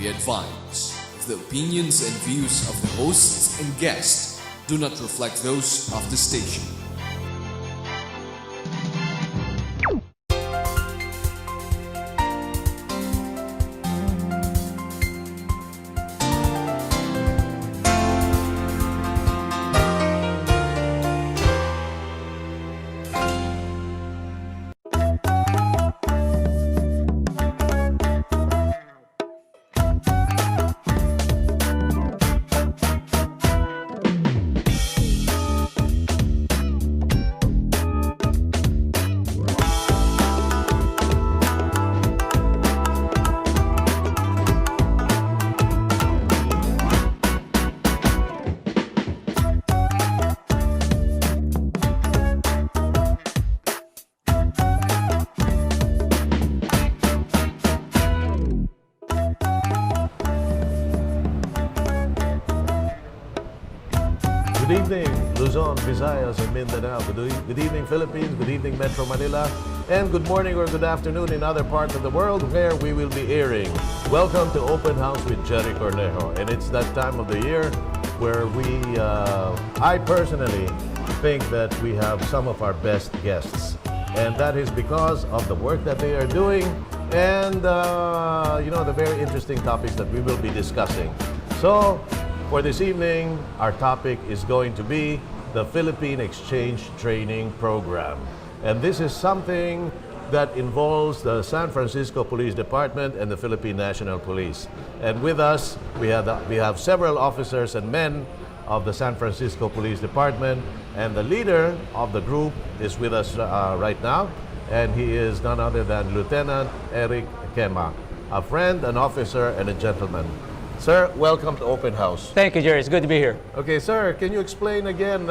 Be advised, the opinions and views of the hosts and guests do not reflect those of the station. Good evening, Luzon, Visayas, and Mindanao. Good evening, Philippines. Good evening, Metro Manila. And good morning or good afternoon in other parts of the world where we will be airing. Welcome to Open House with Gerry Cornejo. And it's that time of the year where I personally think that we have some of our best guests. And that is because of the work that they are doing and, the very interesting topics that we will be discussing. So, for this evening, our topic is going to be the Philippine Exchange Training Program. And this is something that involves the San Francisco Police Department and the Philippine National Police. And with us, we have several officers and men of the San Francisco Police Department. And the leader of the group is with us right now. And he is none other than Lieutenant Eric Quema, a friend, an officer, and a gentleman. Sir, welcome to Open House. Thank you, Gerry. It's good to be here. Okay, sir, can you explain again,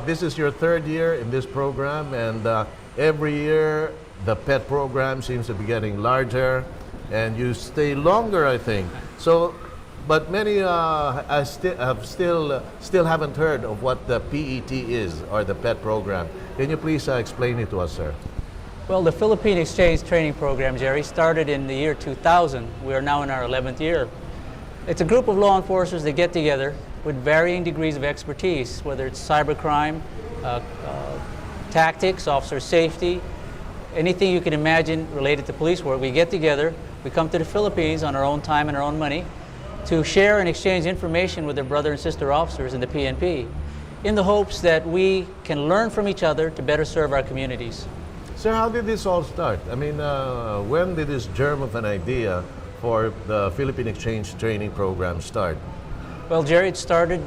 this is your third year in this program, and every year the P.E.T program seems to be getting larger, and you stay longer, I think. So, but many still haven't heard of what the P.E.T is, or the P.E.T program. Can you please explain it to us, sir? Well, the Philippine Exchange Training Program, Gerry, started in the year 2000. We are now in our 11th year. It's a group of law enforcers that get together with varying degrees of expertise, whether it's cybercrime, tactics, officer safety, anything you can imagine related to police work. We get together, we come to the Philippines on our own time and our own money to share and exchange information with their brother and sister officers in the PNP in the hopes that we can learn from each other to better serve our communities. Sir, how did this all start? I mean, when did this germ of an idea for the Philippine Exchange Training Program start? Well, Gerry, it started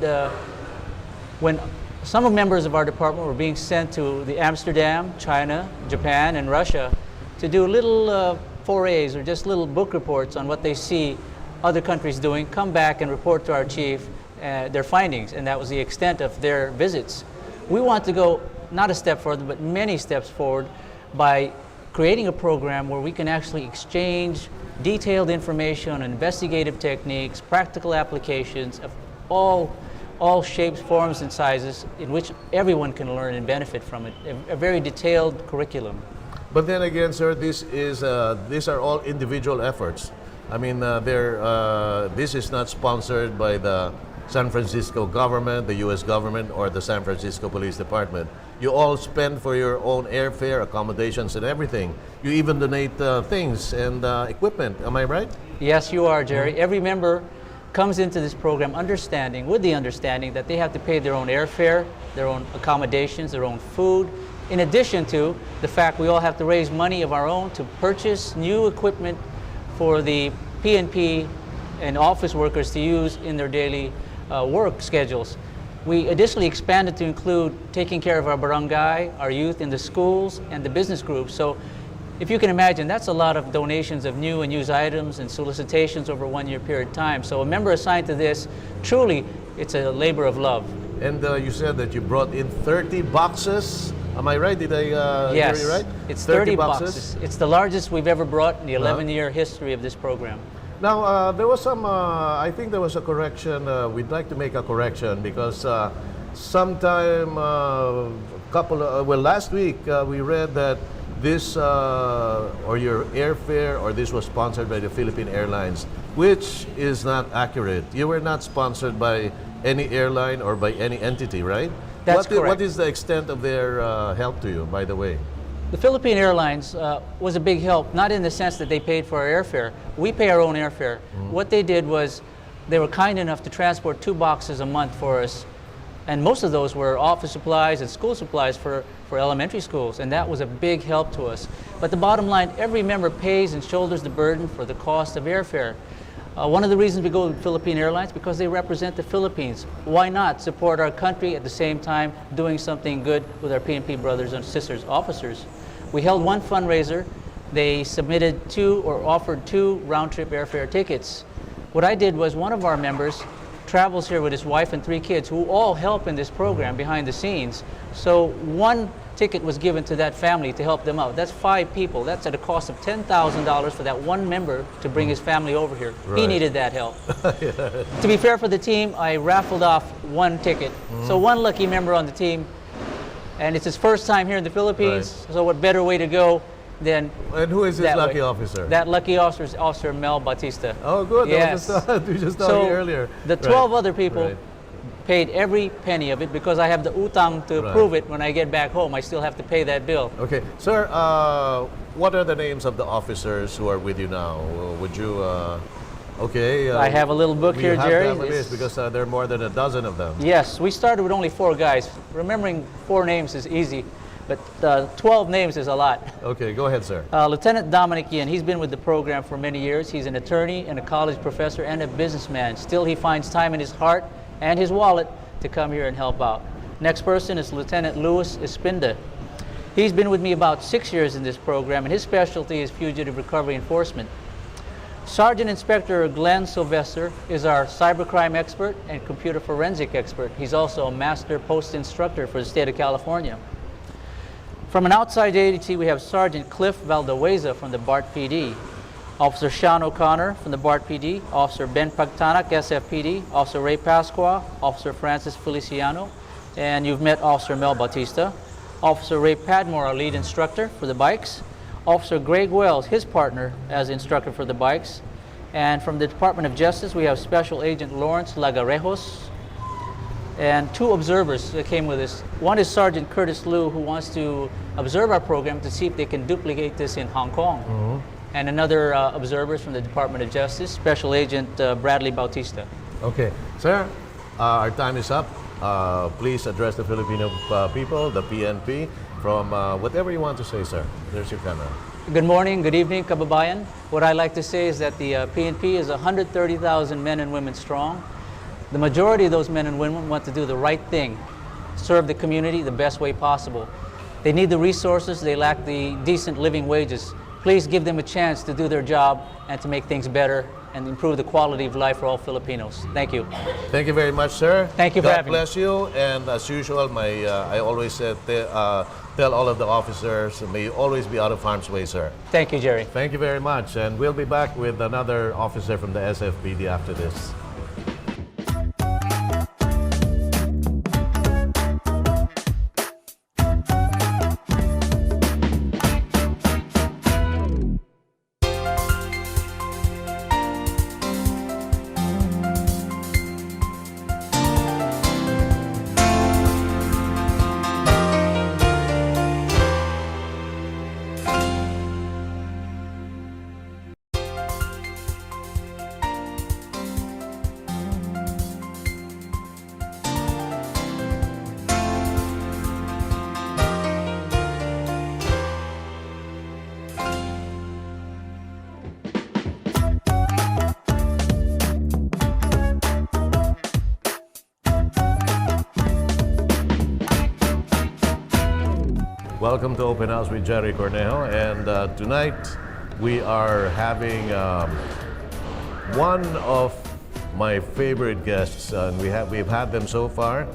when some members of our department were being sent to the Amsterdam, China, Japan, and Russia to do little forays or just little book reports on what they see other countries doing, come back and report to our chief their findings, and that was the extent of their visits. We want to go not a step further, but many steps forward by creating a program where we can actually exchange detailed information on investigative techniques, practical applications of all shapes, forms, and sizes in which everyone can learn and benefit from it. A very detailed curriculum. But then again, sir, these are all individual efforts. I mean, this is not sponsored by the San Francisco government, the U.S. government, or the San Francisco Police Department. You all spend for your own airfare, accommodations, and everything. You even donate things and equipment. Am I right? Yes, you are, Gerry. Every member comes into this program with the understanding that they have to pay their own airfare, their own accommodations, their own food, in addition to the fact we all have to raise money of our own to purchase new equipment for the PNP and office workers to use in their daily work schedules. We additionally expanded to include taking care of our barangay, our youth in the schools, and the business groups. So if you can imagine, that's a lot of donations of new and used items and solicitations over a one-year period of time. So a member assigned to this, truly, it's a labor of love. And you said that you brought in 30 boxes. Am I right? Did I yes, hear you right? It's 30 boxes. It's the largest we've ever brought in the 11-year history of this program. Now, there was some, I think there was a correction. We'd like to make a correction because sometime, last week we read that this or your airfare, or this was sponsored by the Philippine Airlines, which is not accurate. You were not sponsored by any airline or by any entity, right? That's correct. What is the extent of their help to you, by the way? The Philippine Airlines was a big help, not in the sense that they paid for our airfare. We pay our own airfare. What they did was they were kind enough to transport 2 boxes a month for us, and most of those were office supplies and school supplies for elementary schools, and that was a big help to us. But the bottom line, every member pays and shoulders the burden for the cost of airfare. One of the reasons we go to Philippine Airlines, because they represent the Philippines. Why not support our country at the same time doing something good with our P&P brothers and sisters, officers? We held one fundraiser. They submitted offered 2 round-trip airfare tickets. What I did was, one of our members travels here with his wife and 3 kids who all help in this program behind the scenes. So 1 ticket was given to that family to help them out. That's 5 people. That's at a cost of $10,000 for that 1 member to bring his family over here. Right. He needed that help. Yeah. To be fair for the team, I raffled off 1 ticket. So 1 lucky member on the team, and it's his first time here in the Philippines. Right. So what better way to go than And who is this lucky officer? That lucky officer is Officer Mel Bautista. Oh, good. Yes. We just talked earlier. The 12 other people paid every penny of it, because I have the utang to prove it. When I get back home, I still have to pay that bill. Okay. Sir, what are the names of the officers who are with you now? Would you... I have a little book here, Jerry. You have to have a list, because there are more than a dozen of them. Yes, we started with only 4 guys. Remembering 4 names is easy, but 12 names is a lot. Okay, go ahead, sir. Lieutenant Dominic Yin, he's been with the program for many years. He's an attorney and a college professor and a businessman. Still, he finds time in his heart and his wallet to come here and help out. Next person is Lieutenant Louis Espinda. He's been with me about 6 years in this program, and his specialty is fugitive recovery enforcement. Sergeant Inspector Glenn Sylvester is our cybercrime expert and computer forensic expert. He's also a master post instructor for the state of California. From an outside agency, we have Sergeant Cliff Valdehueza from the BART PD, Officer Sean O'Connor from the BART PD, Officer Ben Pagtanak, SFPD, Officer Ray Pasqua, Officer Francis Feliciano, and you've met Officer Mel Bautista, Officer Ray Padmore, our lead instructor for the bikes, Officer Greg Wells, his partner as instructor for the bikes, and from the Department of Justice, we have Special Agent Lawrence Lagarejos, and 2 observers that came with us. One is Sergeant Curtis Liu, who wants to observe our program to see if they can duplicate this in Hong Kong. And another observer is from the Department of Justice, Special Agent Bradley Bautista. Okay. Sir, our time is up. Please address the Filipino people, the PNP, from whatever you want to say, sir. There's your camera. Good morning, good evening, kababayan. What I like to say is that the PNP is 130,000 men and women strong. The majority of those men and women want to do the right thing, serve the community the best way possible. They need the resources, they lack the decent living wages. Please give them a chance to do their job and to make things better and improve the quality of life for all Filipinos. Thank you. Thank you very much, sir. Thank you for having me. God bless you. And as usual, I always tell all of the officers, may you always be out of harm's way, sir. Thank you, Jerry. Thank you very much. And we'll be back with another officer from the SFPD after this. Welcome to Open House with Gerry Cornejo, and tonight we are having one of my favorite guests, and we've had them so far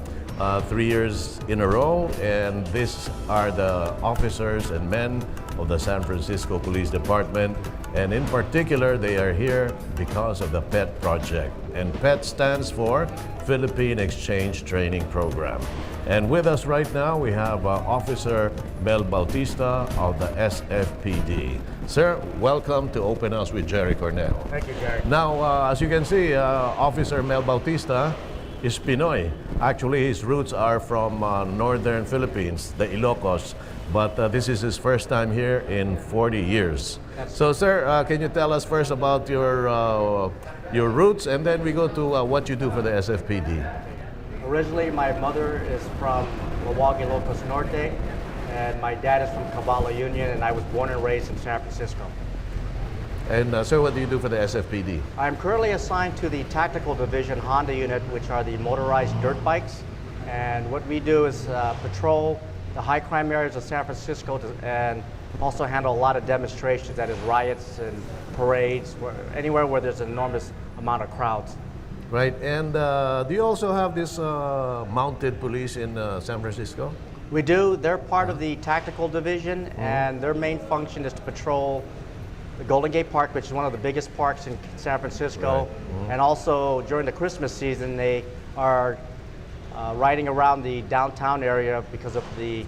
3 years in a row, and these are the officers and men of the San Francisco Police Department. And in particular, they are here because of the P.E.T project. And P.E.T stands for Philippine Exchange Training Program. And with us right now, we have Officer Mel Bautista of the SFPD. Sir, welcome to Open House with Gerry Cornejo. Thank you, Gerry. Now, as you can see, Officer Mel Bautista is Pinoy. Actually, his roots are from northern Philippines, the Ilocos. But this is his first time here in 40 years. So, sir, can you tell us first about your roots, and then we go to what you do for the SFPD? Originally, my mother is from Milwaukee, Ilocos Norte, and my dad is from Caballo Union, and I was born and raised in San Francisco. And sir, what do you do for the SFPD? I'm currently assigned to the Tactical Division Honda unit, which are the motorized dirt bikes. And what we do is patrol the high crime areas of San Francisco and also handle a lot of demonstrations, that is riots and parades, anywhere where there's an enormous amount of crowds. Right, and do you also have this mounted police in San Francisco? We do. They're part of the Tactical Division, and their main function is to patrol the Golden Gate Park, which is one of the biggest parks in San Francisco. Right. And also during the Christmas season, they are riding around the downtown area because of the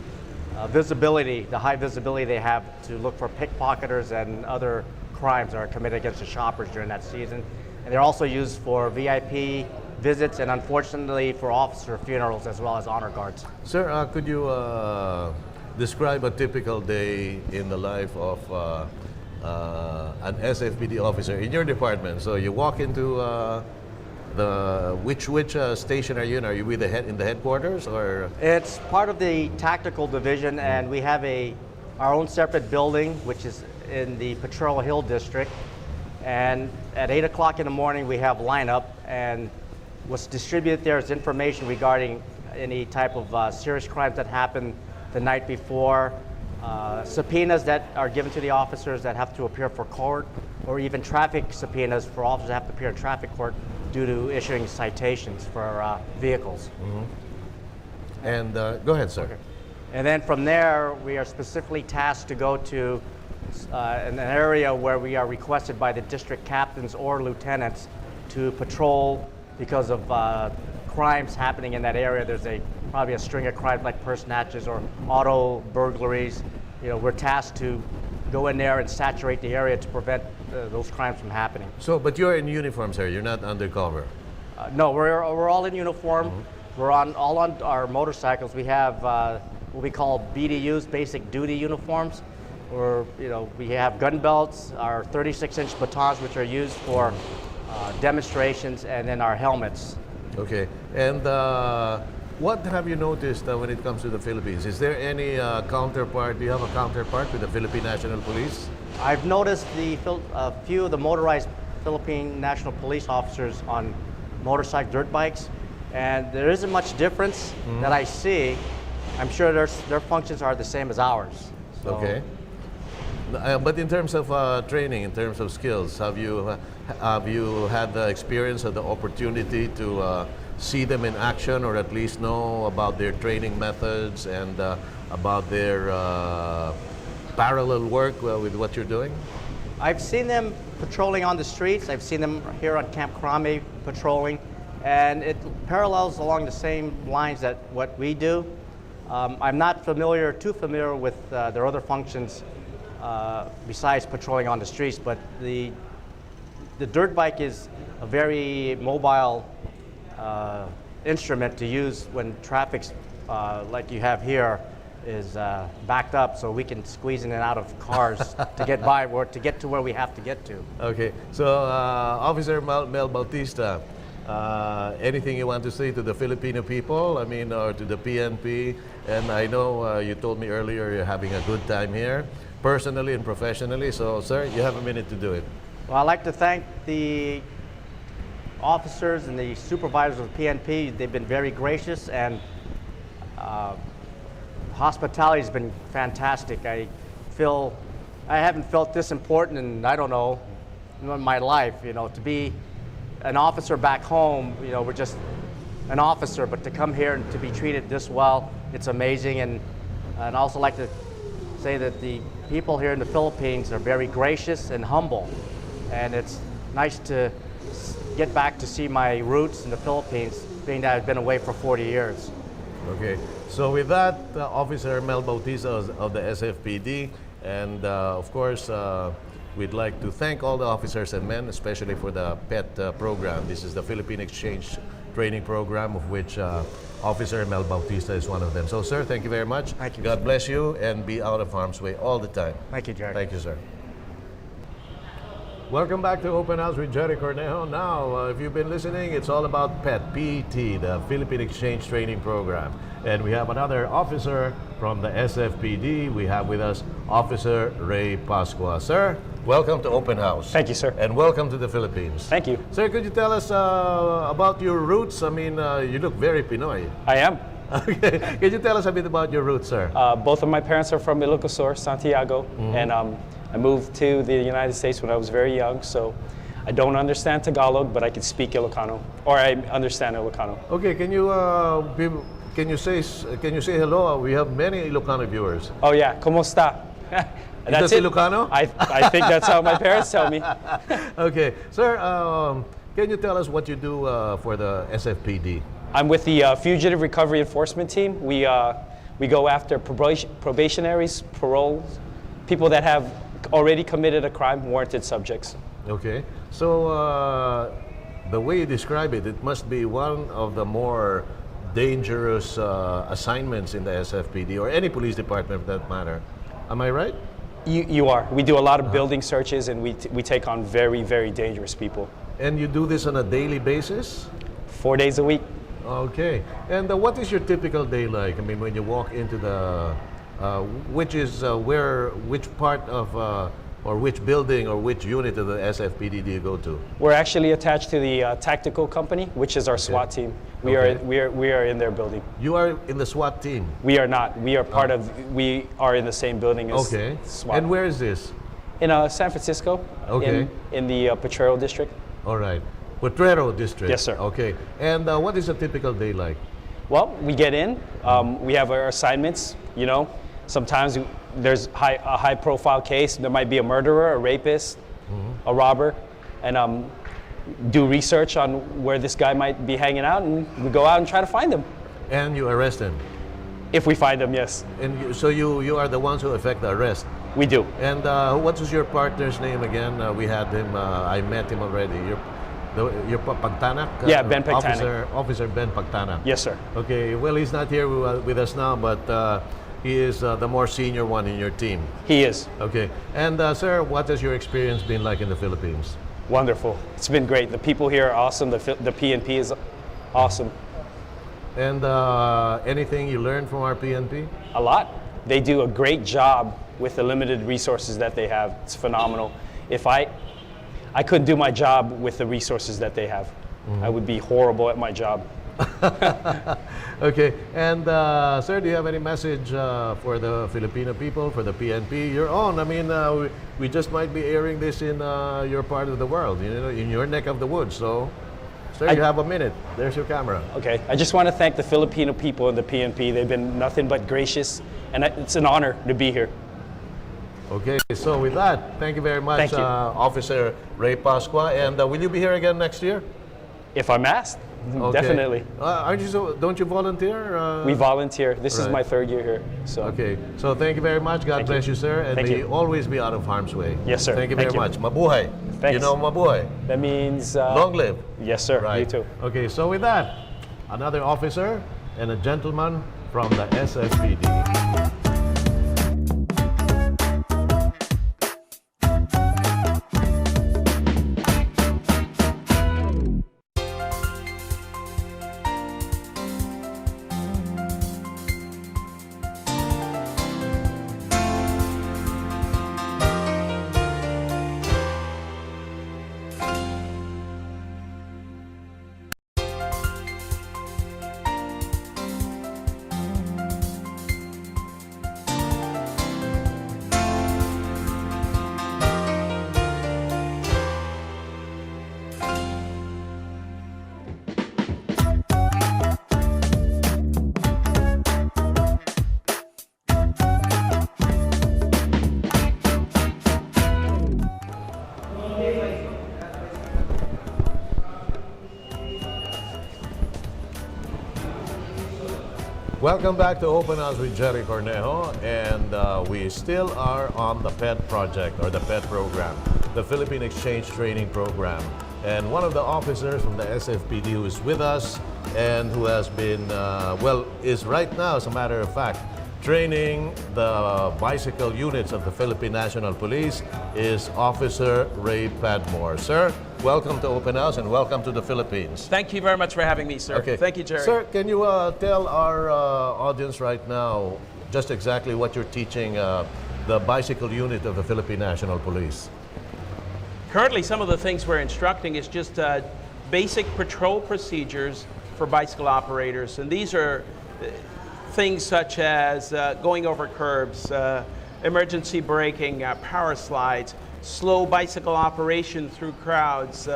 visibility, the high visibility they have to look for pickpocketers and other crimes that are committed against the shoppers during that season. And they're also used for VIP visits and, unfortunately, for officer funerals as well as honor guards. Sir, could you describe a typical day in the life of an SFPD officer in your department? So you walk into which station are you in? Are you with in the headquarters, or? It's part of the Tactical Division, and we have our own separate building, which is in the Potrero Hill district. And at 8 o'clock in the morning, we have lineup, and what's distributed there is information regarding any type of serious crimes that happened the night before, subpoenas that are given to the officers that have to appear for court, or even traffic subpoenas for officers that have to appear in traffic court due to issuing citations for vehicles. Mm-hmm. And go ahead, sir. Okay. And then from there, we are specifically tasked to go to an area where we are requested by the district captains or lieutenants to patrol because of crimes happening in that area. There's probably a string of crimes like purse snatches or auto burglaries. You know, we're tasked to go in there and saturate the area to prevent those crimes from happening. So, but you're in uniform, sir. You're not undercover. No, we're all in uniform. Mm-hmm. We're all on our motorcycles. We have what we call BDUs, basic duty uniforms. Or, we have gun belts, our 36-inch batons, which are used for demonstrations, and then our helmets. Okay. And what have you noticed when it comes to the Philippines? Is there any counterpart? Do you have a counterpart with the Philippine National Police? I've noticed a few of the motorized Philippine National Police officers on motorcycle dirt bikes, and there isn't much difference that I see. I'm sure their functions are the same as ours. So. Okay. But in terms of training, in terms of skills, have you had the experience or the opportunity to see them in action, or at least know about their training methods and about their parallel work with what you're doing? I've seen them patrolling on the streets. I've seen them here on Camp Crame patrolling, and it parallels along the same lines that what we do. I'm not too familiar with their other functions besides patrolling on the streets, but the dirt bike is a very mobile instrument to use when traffic's like you have here is backed up, so we can squeeze in and out of cars to get by or to get to where we have to get to. Okay, so Officer Mel Bautista, anything you want to say to the Filipino people, or to the PNP? And I know you told me earlier you're having a good time here, personally and professionally, so sir, you have a minute to do it. Well, I'd like to thank the officers and the supervisors of the PNP. They've been very gracious, and hospitality has been fantastic. I haven't felt this important in, I don't know, in my life, to be an officer back home, we're just an officer, but to come here and to be treated this well, it's amazing. And I'd also like to say that the people here in the Philippines are very gracious and humble. And it's nice to get back to see my roots in the Philippines, being that I've been away for 40 years. Okay, so with that, Officer Mel Bautista of the SFPD, and of course, we'd like to thank all the officers and men, especially for the P.E.T program. This is the Philippine Exchange Training Program, of which Officer Mel Bautista is one of them. So, sir, thank you very much. Thank you. God bless you, and be out of harm's way all the time. Thank you, Gerry. Thank you, sir. Welcome back to Open House with Gerry Cornejo. Now, if you've been listening, it's all about P.E.T, the Philippine Exchange Training Program. And we have another officer from the SFPD. We have with us Officer Ray Pascua. Sir, welcome to Open House. Thank you, sir. And welcome to the Philippines. Thank you. Sir, could you tell us about your roots? I mean, you look very Pinoy. I am. Okay. Could you tell us a bit about your roots, sir? Both of my parents are from Ilocos, Santiago, and I moved to the United States when I was very young, so I don't understand Tagalog, but I can speak Ilocano, or I understand Ilocano. Okay, can you say hello? We have many Ilocano viewers. Oh yeah, ¿Cómo está? Is that Ilocano? I think that's how my parents tell me. Okay, sir, can you tell us what you do for the SFPD? I'm with the Fugitive Recovery Enforcement Team. We go after probationaries, paroles, people that have already committed a crime, warranted subjects. Okay, so the way you describe it, it must be one of the more dangerous assignments in the SFPD or any police department for that matter. Am I right? You are. We do a lot of building searches, and we take on very, very dangerous people. And you do this on a daily basis? 4 days a week. Okay. And what is your typical day like? I mean, when you walk into the, which part of, or which building or which unit of the SFPD do you go to? We're actually attached to the tactical company, which is our SWAT team. We are in their building. You are in the SWAT team? We are not. We are part of. We are in the same building as SWAT. And where is this? In San Francisco. Okay. In the Potrero district. All right. Potrero district. Yes, sir. Okay. And what is a typical day like? Well, we get in. We have our assignments. You know, sometimes there's a high-profile case. There might be a murderer, a rapist, a robber, and do research on where this guy might be hanging out, and we go out and try to find him. And you arrest him? If we find him, yes. And so you are the ones who effect the arrest? We do. And what was your partner's name again? We had him, I met him already. Your Pagtanak? Yeah, Ben Pagtanak. Officer Ben Pagtanak. Yes, sir. Okay, well, he's not here with us now, but he is the more senior one in your team. He is. Okay. And sir, what has your experience been like in the Philippines? Wonderful. It's been great. The people here are awesome. The P.N.P is awesome. And anything you learned from our PNP? A lot. They do a great job with the limited resources that they have. It's phenomenal. If I couldn't do my job with the resources that they have. I would be horrible at my job. Okay, and sir, do you have any message for the Filipino people, for the PNP, your own? I mean, we just might be airing this in your part of the world, you know, in your neck of the woods. So, sir, you have a minute. There's your camera. Okay, I just want to thank the Filipino people in the PNP. They've been nothing but gracious, and it's an honor to be here. Okay, so with that, thank you very much, Thank you. Officer Ray Pascua. And will you be here again next year? If I'm asked, Okay. definitely. Aren't you don't you volunteer? We volunteer. This is Right. my 3rd year here. So Okay, so thank you very much. God Thank you. bless you, sir, and Thank may you. you always be out of harm's way. Yes, sir. Thank you Thank very you. much. Mabuhay. Thanks. You know mabuhay. that means Long live. Yes, sir. Right. You too. Okay, so with that, another officer and a gentleman from the SFPD. Welcome back to Open House with Gerry Cornejo, and we still are on the P.E.T project, or the P.E.T program, the Philippine Exchange Training Program. And one of the officers from the SFPD who is with us and who has been, is right now, as a matter of fact, training the bicycle units of the Philippine National Police is Officer Ray Padmore. Sir, welcome to Open House and welcome to the Philippines. Thank you very much for having me, sir. Okay. Thank you, Gerry. Sir, can you tell our audience right now just exactly what you're teaching the bicycle unit of the Philippine National Police? Currently, some of the things we're instructing is just basic patrol procedures for bicycle operators. And these are things such as going over curbs, emergency braking, power slides, slow bicycle operation through crowds,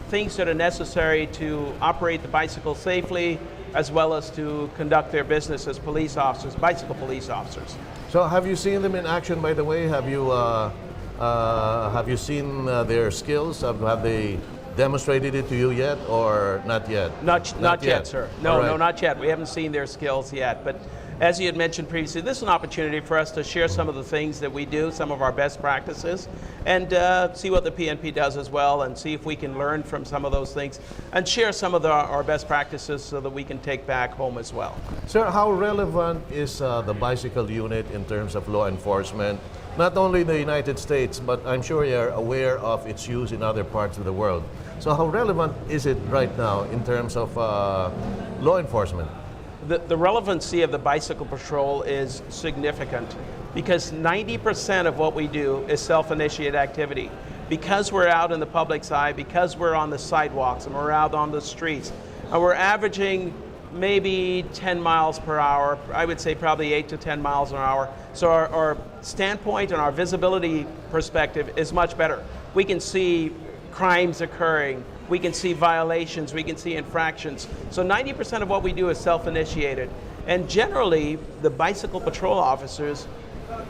things that are necessary to operate the bicycle safely, as well as to conduct their business as police officers, bicycle police officers. So have you seen them in action, by the way? Have you seen their skills? Have they demonstrated it to you yet, or not yet? Not yet, sir. No, Right. no, not yet. We haven't seen their skills yet. But as you had mentioned previously, this is an opportunity for us to share some of the things that we do, some of our best practices, and see what the PNP does as well, and see if we can learn from some of those things, and share some of our best practices so that we can take back home as well. Sir, how relevant is the bicycle unit in terms of law enforcement? Not only in the United States, but I'm sure you're aware of its use in other parts of the world. So how relevant is it right now in terms of law enforcement? The relevancy of the bicycle patrol is significant because 90% of what we do is self-initiated activity. Because we're out in the public's eye, because we're on the sidewalks and we're out on the streets, and we're averaging maybe 10 miles per hour, I would say probably 8 to 10 miles an hour. So our standpoint and our visibility perspective is much better. We can see crimes occurring, we can see violations, we can see infractions. So 90% of what we do is self-initiated. And generally, the bicycle patrol officers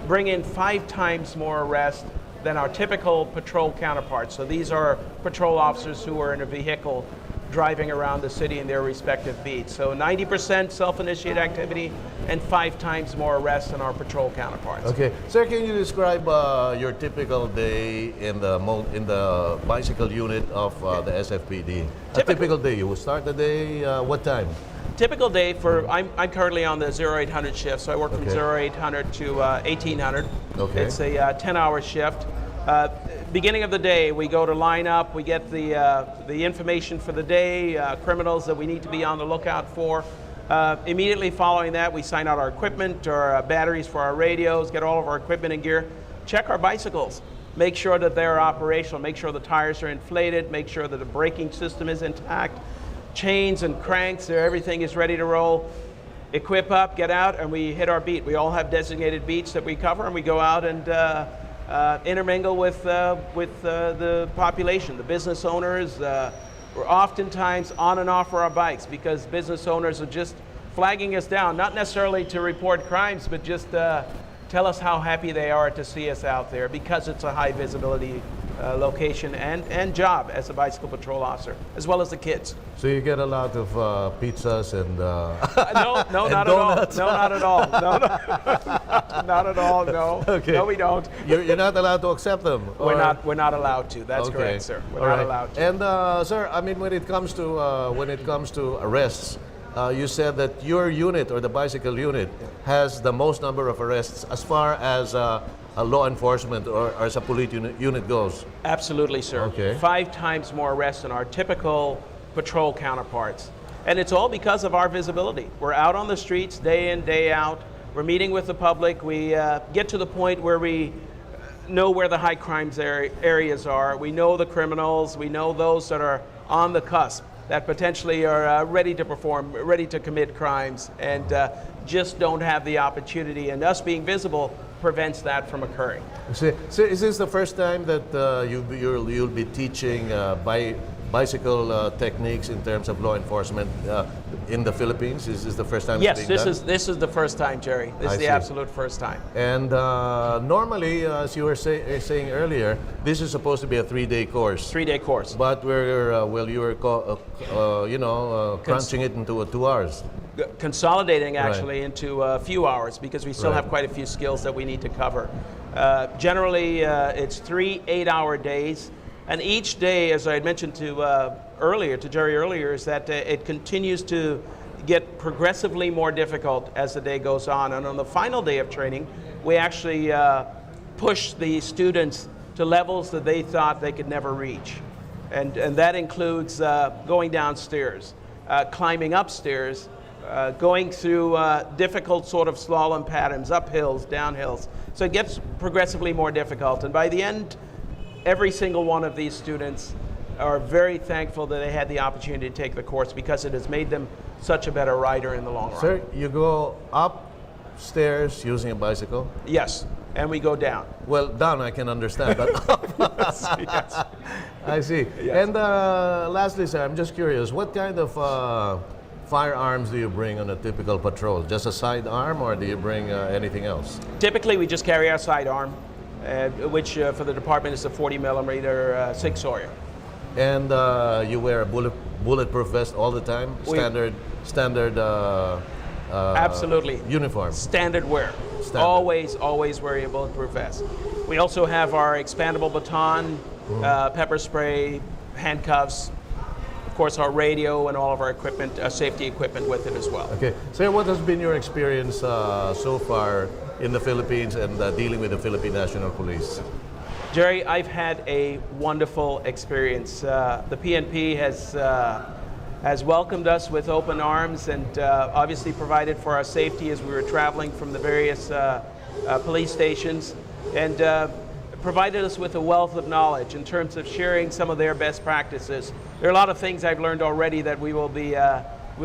bring in 5 times more arrests than our typical patrol counterparts. So these are patrol officers who are in a vehicle driving around the city in their respective beats. So 90% self-initiated activity and 5 times more arrests than our patrol counterparts. Okay, sir, can you describe your typical day in the bicycle unit of the SFPD? A typical day. You will start the day what time? Typical day for, I'm currently on the 0800 shift, so I work from 0800 to 1800. Okay. It's a 10-hour shift. Beginning of the day, we go to line up, we get the information for the day, criminals that we need to be on the lookout for. Immediately following that, we sign out our equipment, our batteries for our radios, get all of our equipment and gear, check our bicycles, make sure that they're operational, make sure the tires are inflated, make sure that the braking system is intact, chains and cranks, everything is ready to roll. Equip up, get out, and we hit our beat. We all have designated beats that we cover, and we go out and intermingle with the population, the business owners. We're oftentimes on and off for our bikes because business owners are just flagging us down, not necessarily to report crimes, but just tell us how happy they are to see us out there because it's a high visibility location and job as a bicycle patrol officer, as well as the kids. So you get a lot of pizzas and no, and not donuts. at all. No, not at all. No, not at all. No, Okay. no, we don't. You're not allowed to accept them. We're not allowed to. That's correct, sir. We're not allowed to. And sir, I mean, when it comes to arrests, you said that your unit or the bicycle unit has the most number of arrests as far as a law enforcement or as a police unit goes. Absolutely, sir. Okay. 5 times more arrests than our typical patrol counterparts. And it's all because of our visibility. We're out on the streets day in, day out. We're meeting with the public. We get to the point where we know where the high crimes areas are. We know the criminals. We know those that are on the cusp, that potentially are ready to perform, ready to commit crimes, and just don't have the opportunity. And us being visible prevents that from occurring. So is this the first time that you'll be teaching bicycle techniques in terms of law enforcement in the Philippines? Is this the first time? Yes, it's being done? this is the first time, Gerry. This is the see. absolute first time. And normally, as you were saying earlier, this is supposed to be a 3-day course. 3-day course. But we're crunching it into 2 hours. consolidating actually into a few hours because we still have quite a few skills that we need to cover. Generally, it's 3 8-hour days, and each day, as I had mentioned to Gerry earlier, is that it continues to get progressively more difficult as the day goes on. And on the final day of training, we actually push the students to levels that they thought they could never reach. And that includes going downstairs, climbing upstairs, going through difficult sort of slalom patterns, up hills, down hills. So it gets progressively more difficult. And by the end, every single one of these students are very thankful that they had the opportunity to take the course because it has made them such a better rider in the long run. Sir, you go upstairs using a bicycle? Yes, and we go down. Well, down I can understand, but Yes. I see. Yes. And lastly, sir, I'm just curious, what kind of firearms do you bring on a typical patrol? Just a sidearm, or do you bring anything else? Typically, we just carry our sidearm, which for the department is a 40 millimeter Sig Sauer. And you wear a bulletproof vest all the time? Standard Absolutely. uniform? Standard wear. Standard. Always wear a bulletproof vest. We also have our expandable baton, pepper spray, handcuffs, of course our radio and all of our equipment, safety equipment with it as well. Okay. Sir, what has been your experience so far in the Philippines and dealing with the Philippine National Police? Gerry, I've had a wonderful experience. The PNP has welcomed us with open arms and obviously provided for our safety as we were traveling from the various police stations, and provided us with a wealth of knowledge in terms of sharing some of their best practices. There are a lot of things I've learned already that we will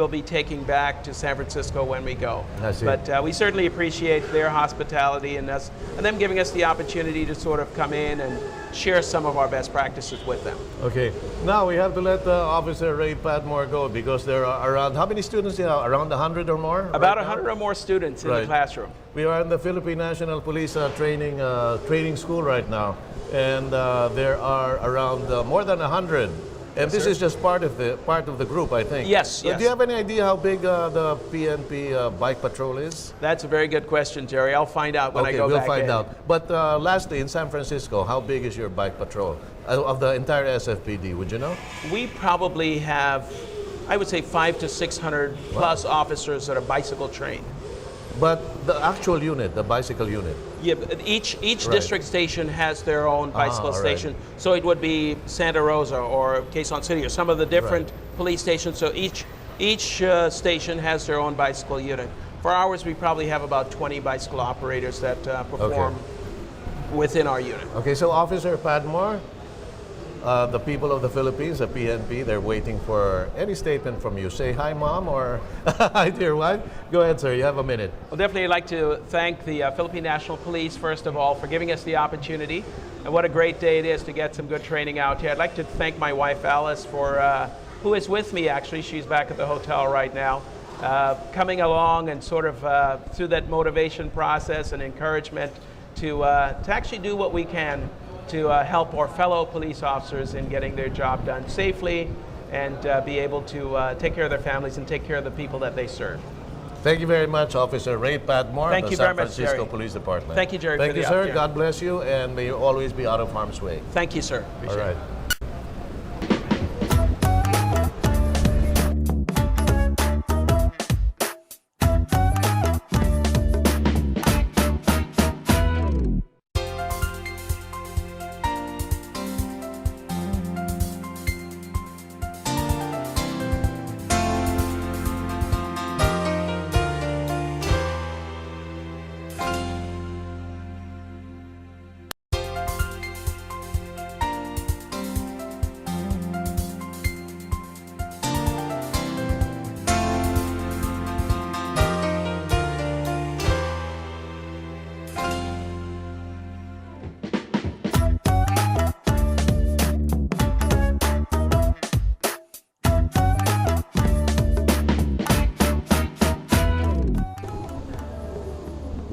be taking back to San Francisco when we go. I see. But we certainly appreciate their hospitality and them giving us the opportunity to sort of come in and share some of our best practices with them. Okay. Now we have to let Officer Ray Padmore go because there are around, how many students do you have? Around 100 or more? About right 100 now? or more students in Right. the classroom. We are in the Philippine National Police training school right now, and there are around more than 100. And Yes, this sir. is just part of the group, I think. Yes, So yes. do you have any idea how big the PNP bike patrol is? That's a very good question, Gerry. I'll find out when I Okay, go we'll back find in. out. But lastly, in San Francisco, how big is your bike patrol of the entire SFPD? Would you know? We probably have, I would say, 500 to 600 plus officers that are bicycle trained. But the actual unit, the bicycle unit. Yeah, but each Right. district station has their own bicycle all right. station. So it would be Santa Rosa or Quezon City or some of the different police stations. So each station has their own bicycle unit. For ours, we probably have about 20 bicycle operators that perform within our unit. Okay, so Officer Padmore, the people of the Philippines, the PNP, they're waiting for any statement from you. Say hi, Mom, or hi, dear wife. Go ahead, sir. You have a minute. Well, definitely like to thank the Philippine National Police, first of all, for giving us the opportunity. And what a great day it is to get some good training out here. I'd like to thank my wife, Alice, for who is with me, actually. She's back at the hotel right now. Coming along and sort of through that motivation process and encouragement to actually do what we can to help our fellow police officers in getting their job done safely and be able to take care of their families and take care of the people that they serve. Thank you very much, Officer Ray Padmore, Thank of you the San very much, Francisco Gerry. Police Department. Thank you, Gerry, Thank for you, the sir. opportunity. God bless you, and may you always be out of harm's way. Thank you, sir. All Appreciate it. right.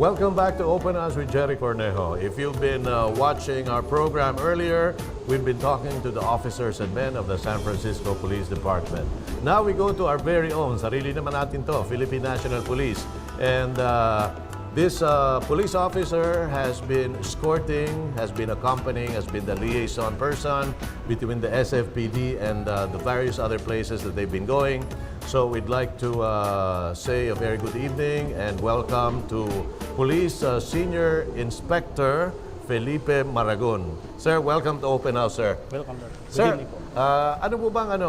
Welcome back to Open House with Gerry Cornejo. If you've been watching our program earlier, we've been talking to the officers and men of the San Francisco Police Department. Now we go to our very own, sarili naman natin to, Philippine National Police. And this police officer has been escorting, has been accompanying, has been the liaison person between the SFPD and the various other places that they've been going. So we'd like to say a very good evening and welcome to Police Senior Inspector Felipe Maragon. Sir, welcome to Open House, sir. Welcome, sir. Sir, ano po bang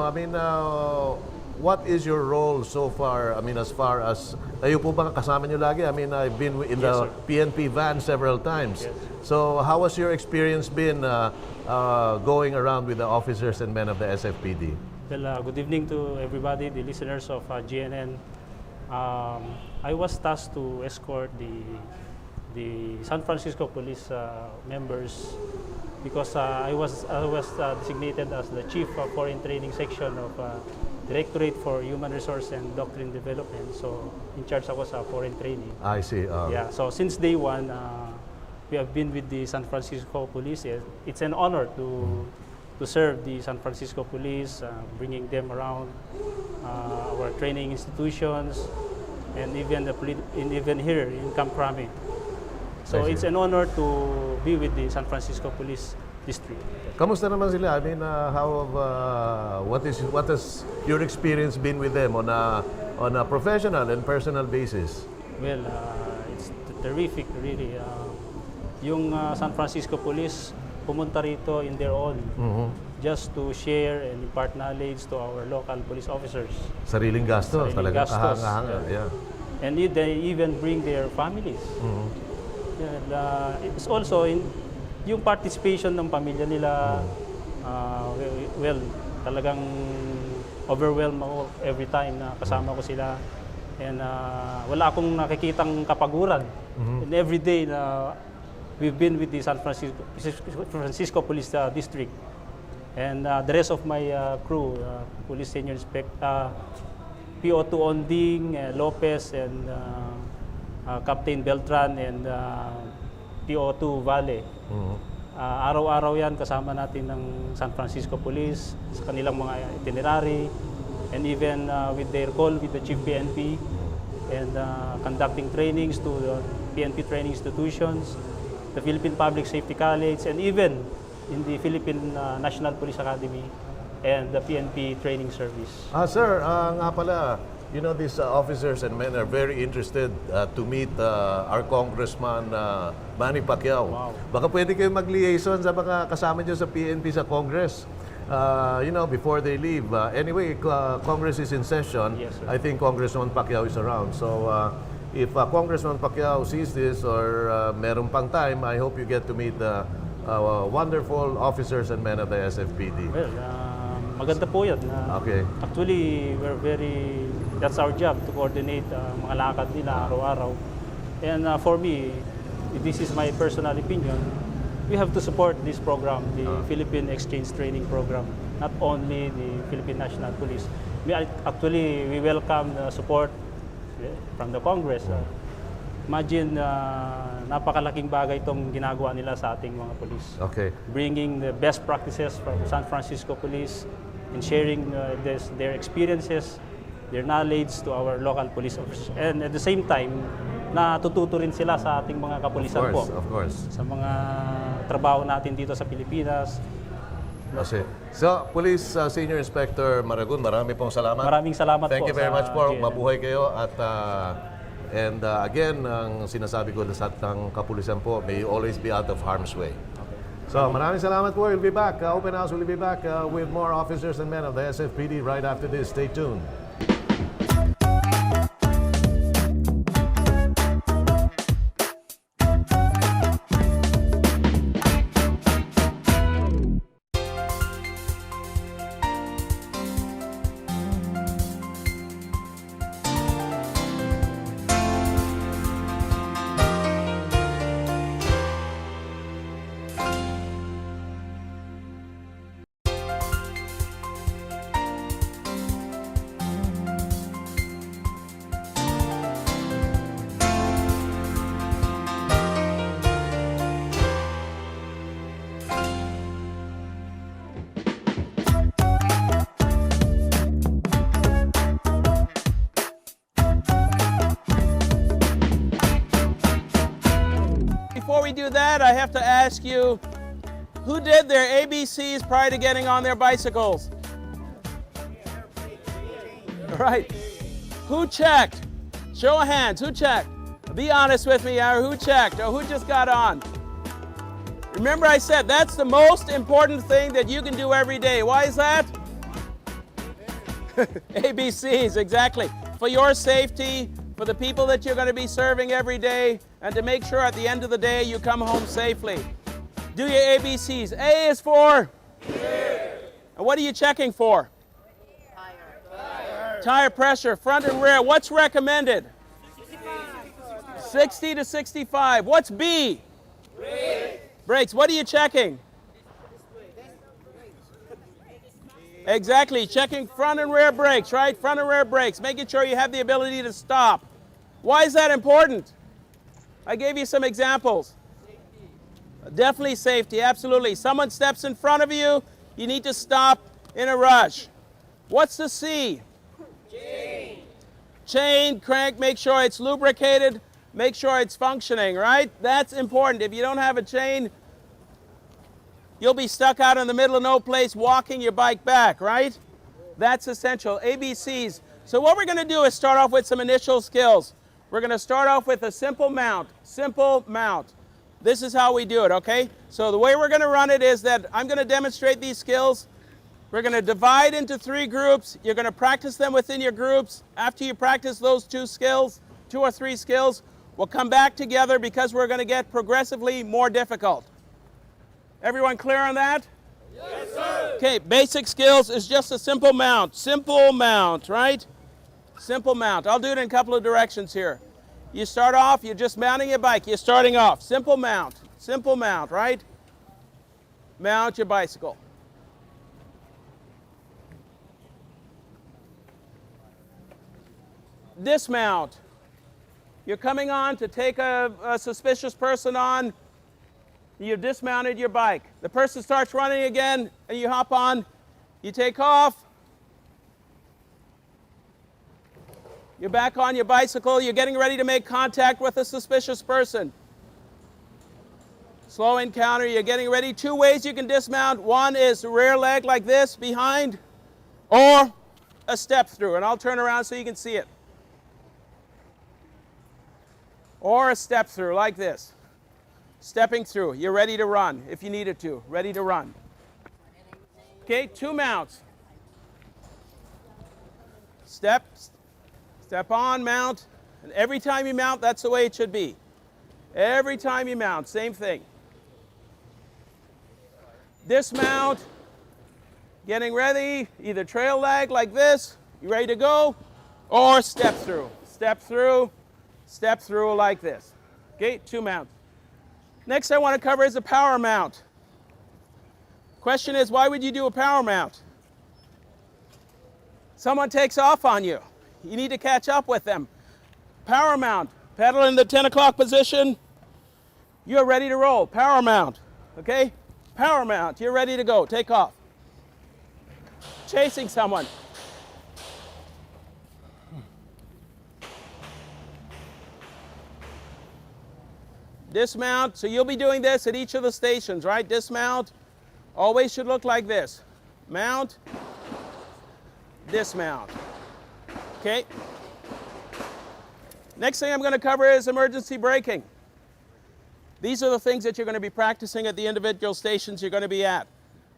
what is your role so far? I mean, as far as, kayo po bang kasama nyo lagi? I mean, I've been in the PNP van several times. Yes. So, how has your experience been going around with the officers and men of the SFPD? Well, good evening to everybody, the listeners of GNN. I was tasked to escort the San Francisco Police members because I was designated as the Chief of Foreign Training Section of Directorate for Human Resource and Doctrine Development. So, in charge ako sa foreign training. I see. Yeah, so since day one, we have been with the San Francisco Police. It's an honor to serve the San Francisco Police, bringing them around our training institutions, and even here in Camp Crame. So it's an honor to be with the San Francisco Police District. Kamusta naman sila? I mean, what has your experience been with them on a professional and personal basis? Well, it's terrific, really. Yung San Francisco Police pumunta rito in their own, just to share and impart knowledge to our local police officers. Sariling gastos, talagang gastos, kahanga. Yeah. And they even bring their families. And, it's also yung participation ng pamilya nila, well, talagang overwhelmed ako every time na kasama ko sila. And wala akong nakikitang kapaguran. And every day na we've been with the San Francisco Police District. And the rest of my crew, Police Senior Inspector, PO2 Onding, Lopez, and Captain Beltran, and PO2 Valle. Araw-araw yan kasama natin ng San Francisco Police sa kanilang mga itinerary, and even with their call with the Chief PNP, and conducting trainings to the PNP training institutions, the Philippine Public Safety College, and even in the Philippine National Police Academy and the PNP Training Service. Sir, nga pala, you know, these officers and men are very interested to meet our Congressman Manny Pacquiao. Wow. Baka pwede kayo mag-liaison sa mga kasama nyo sa PNP sa Congress. You know, before they leave. Anyway, Congress is in session. Yes, sir. I think Congressman Pacquiao is around. So, if Congressman Pacquiao sees this or meron pang time, I hope you get to meet the wonderful officers and men of the SFPD. Well, maganda po yan. Okay. Actually, that's our job to coordinate mga lakad nila araw-araw. And for me, this is my personal opinion, we have to support this program, the Philippine Exchange Training Program, not only the Philippine National Police. We welcome the support from the Congress. Imagine, napakalaking bagay itong ginagawa nila sa ating mga police. Okay. Bringing the best practices from San Francisco Police and sharing their experiences, their knowledge to our local police officers. And at the same time, natututo rin sila sa ating mga kapulisan po. Of course. Sa mga trabaho natin dito sa Pilipinas. Okay. So, Police Senior Inspector Maragon, marami pong salamat. Maraming salamat po. Thank you very much po. GNN. Mabuhay kayo at again, ang sinasabi ko sa ng kapulisan po, may you always be out of harm's way. So, maraming salamat po. We'll be back. Open House will be back with more officers and men of the SFPD right after this. Stay tuned. to that, I have to ask you, who did their ABCs prior to getting on their bicycles? All right. Who checked? Show of hands. Who checked? Be honest with me. Who checked? Or who just got on? Remember I said that's the most important thing that you can do every day. Why is that? ABCs, exactly. For your safety, for the people that you're going to be serving every day, and to make sure at the end of the day you come home safely. Do your ABCs. A is for? And what are you checking for? Tire pressure, front and rear. What's recommended? 60 to 65. What's B? Brakes. What are you checking? Exactly. Checking front and rear brakes, right? Front and rear brakes. Making sure you have the ability to stop. Why is that important? I gave you some examples. Definitely safety, absolutely. Someone steps in front of you, you need to stop in a rush. What's the C? Chain, crank, make sure it's lubricated, make sure it's functioning, right? That's important. If you don't have a chain, you'll be stuck out in the middle of no place walking your bike back, right? That's essential. ABCs. So what we're going to do is start off with some initial skills. We're going to start off with a simple mount. Simple mount. This is how we do it, okay? So the way we're going to run it is that I'm going to demonstrate these skills. We're going to divide into 3 groups. You're going to practice them within your groups. After you practice those 2 or 3 skills, we'll come back together because we're going to get progressively more difficult. Everyone clear on that? Yes, sir. Okay, basic skills is just a simple mount. Simple mount, right? Simple mount. I'll do it in a couple of directions here. You start off, you're just mounting your bike. You're starting off. Simple mount, right? Mount your bicycle. Dismount. You're coming on to take a suspicious person on. You've dismounted your bike. The person starts running again, and you hop on. You take off. You're back on your bicycle. You're getting ready to make contact with a suspicious person. Slow encounter. You're getting ready. 2 ways you can dismount. One is the rear leg like this, behind, or a step through. And I'll turn around so you can see it. Or a step through like this. Stepping through. You're ready to run if you needed to. Ready to run. Okay, 2 mounts. Step on, mount. And every time you mount, that's the way it should be. Every time you mount, same thing. Dismount. Getting ready. Either trail leg like this. You ready to go? Or step through. Step through. Step through like this. Okay, 2 mounts. Next I want to cover is a power mount. Question is, why would you do a power mount? Someone takes off on you. You need to catch up with them. Power mount. Pedal in the 10 o'clock position. You're ready to roll. Power mount. Okay? Power mount. You're ready to go. Take off. Chasing someone. Dismount. So you'll be doing this at each of the stations, right? Dismount. Always should look like this. Mount. Dismount. Okay? Next thing I'm going to cover is emergency braking. These are the things that you're going to be practicing at the individual stations you're going to be at.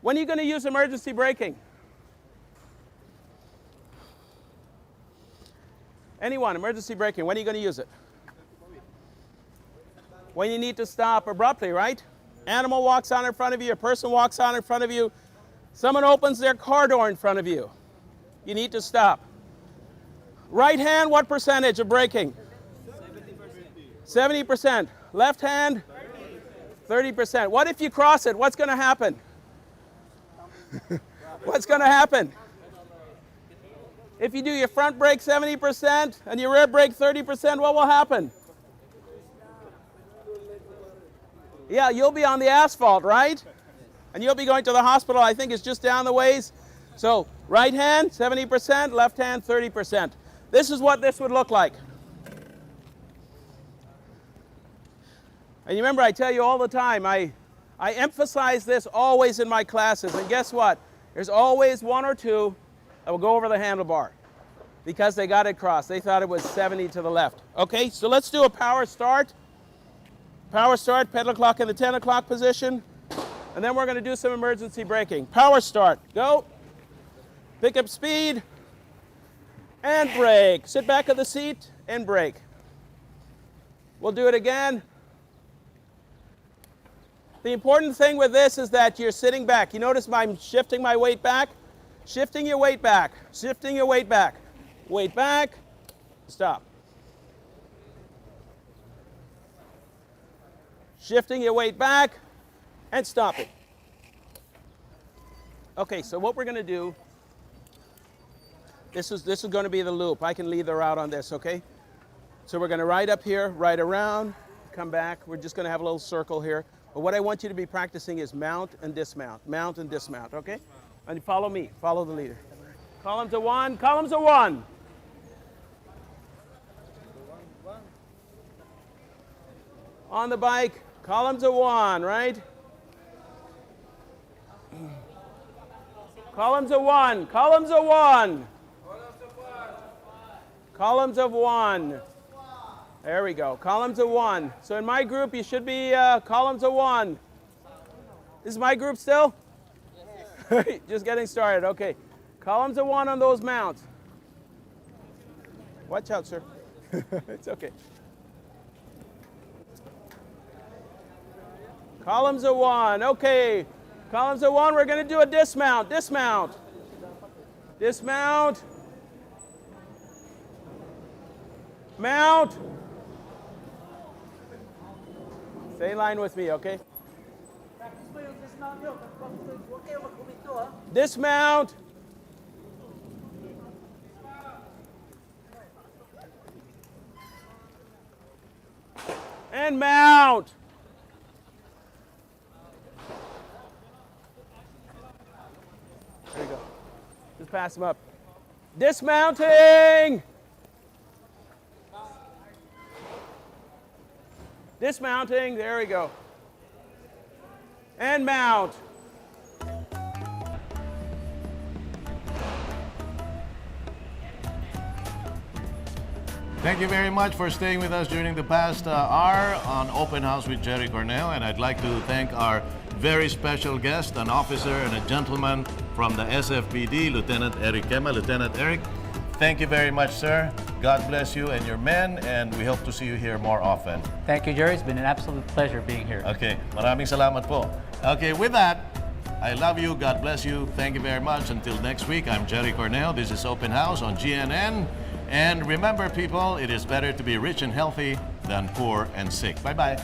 When are you going to use emergency braking? Anyone, emergency braking, when are you going to use it? When you need to stop abruptly, right? Animal walks on in front of you, a person walks on in front of you, someone opens their car door in front of you. You need to stop. Right hand, what percentage of braking? 70%. 70%. Left hand? 30%. What if you cross it? What's going to happen? What's going to happen? If you do your front brake 70% and your rear brake 30%, what will happen? Yeah, you'll be on the asphalt, right? And you'll be going to the hospital, I think it's just down the ways. So right hand, 70%, left hand, 30%. This is what this would look like. And you remember I tell you all the time, I emphasize this always in my classes. And guess what? There's always one or two that will go over the handlebar because they got it crossed. They thought it was 70 to the left. Okay, so let's do a power start. Power start, pedal clock in the 10 o'clock position. And then we're going to do some emergency braking. Power start, go. Pick up speed and brake. Sit back of the seat and brake. We'll do it again. The important thing with this is that you're sitting back. You notice I'm shifting my weight back? Shifting your weight back. Shifting your weight back. Weight back. Stop. Shifting your weight back and stop it. Okay, so what we're going to do, this is going to be the loop. I can lead the route on this, okay? So we're going to ride up here, ride around, come back. We're just going to have a little circle here. But what I want you to be practicing is mount and dismount, okay? And follow me, follow the leader. Columns of one, columns of one. On the bike, columns of one, right? Columns of one, columns of one. Columns of one. There we go, columns of one. So in my group, you should be columns of one. This is my group still? Yes. Just getting started, okay. Columns of one on those mounts. Watch out, sir. It's okay. Columns of one, okay. Columns of one, we're going to do a dismount, dismount. Dismount. Mount. Stay in line with me, okay? Dismount. And mount. There you go. Just pass them up. Dismounting. Dismounting, there we go. And mount. Thank you very much for staying with us during the past hour on Open House with Gerry Cornejo. And I'd like to thank our very special guest, an officer and a gentleman from the SFPD, Lieutenant Eric Quema. Lieutenant Eric, thank you very much, sir. God bless you and your men, and we hope to see you here more often. Thank you, Jerry. It's been an absolute pleasure being here. Okay, maraming salamat po. Okay, with that, I love you. God bless you. Thank you very much. Until next week, I'm Gerry Cornejo. This is Open House on GNN. And remember, people, it is better to be rich and healthy than poor and sick. Bye-bye.